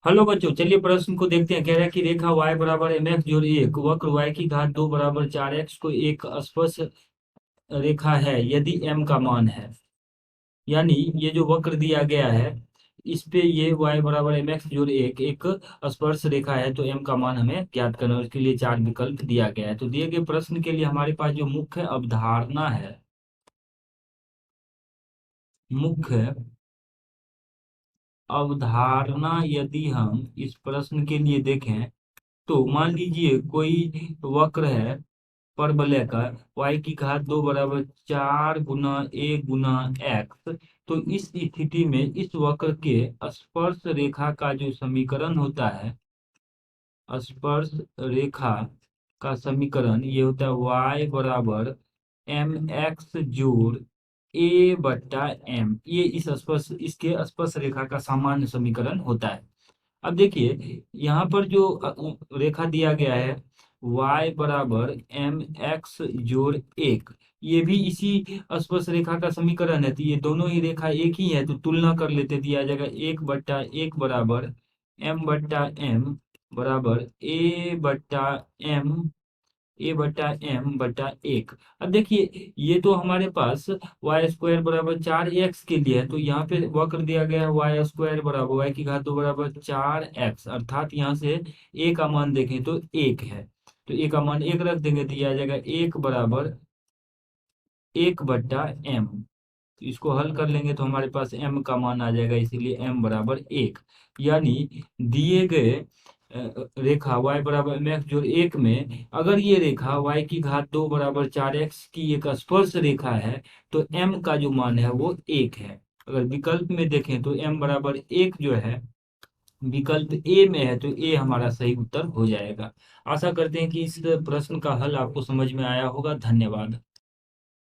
Hello बच्चों, चलिए प्रश्न को देखते हैं। कह रहा है कि रेखा y बराबर mx जोड़ एक वक्र y की घात 2 बराबर 4x को एक स्पर्श रेखा है यदि m का मान है। यानी ये जो वक्र दिया गया है इस पे ये y बराबर mx जोड़ एक स्पर्श रेखा है, तो m का मान हमें ज्ञात करना है। उसके लिए चार विकल्प दिया गया है। तो दिए गए प्रश्न के लिए हमारे पास जो मुख्य अवधारणा है, मुख्य अवधारणा यदि हम इस प्रश्न के लिए देखें तो मान लीजिए कोई वक्र है परवलयकार y की घात 2 बराबर 4 गुना 1 गुना x। तो इस स्थिति में इस वक्र के स्पर्श रेखा का जो समीकरण होता है, स्पर्श रेखा का समीकरण ये होता है y बराबर एम एक्स जोड़ ए बट्टा एम। ये इस स्पर्श इसके स्पर्श रेखा का सामान्य समीकरण होता है। अब देखिए यहाँ पर जो रेखा दिया गया है y बराबर एम एक्स जोड़ एक, ये भी इसी स्पर्श रेखा का समीकरण है। तो ये दोनों ही रेखा एक ही है, तो तुलना कर लेते। दिया जाएगा 1/1 बराबर एम बट्टा एम बराबर एम ए बट्टा एम बट्टा एक। अब देखिए ये तो हमारे पास वाई स्क्वायर बराबर 4x के लिए है, तो यहाँ पे वक्र दिया गया है वाई स्क्वायर बराबर वाई की घात 2 बराबर 4x, अर्थात यहाँ से a का मान देखें तो 1 है। तो a का मान 1 रख देंगे तो यह आ जाएगा 1 बराबर 1/m। तो इसको हल कर लेंगे तो हमारे पास m का मान आ जाएगा, इसीलिए m बराबर 1। यानी दिए गए रेखा y बराबर mx जोड़ एक में अगर ये रेखा y की घात 2 बराबर 4x की एक स्पर्श रेखा है तो m का जो मान है वो 1 है। अगर विकल्प में देखें तो m बराबर 1 जो है विकल्प ए में है, तो ए हमारा सही उत्तर हो जाएगा। आशा करते हैं कि इस प्रश्न का हल आपको समझ में आया होगा। धन्यवाद।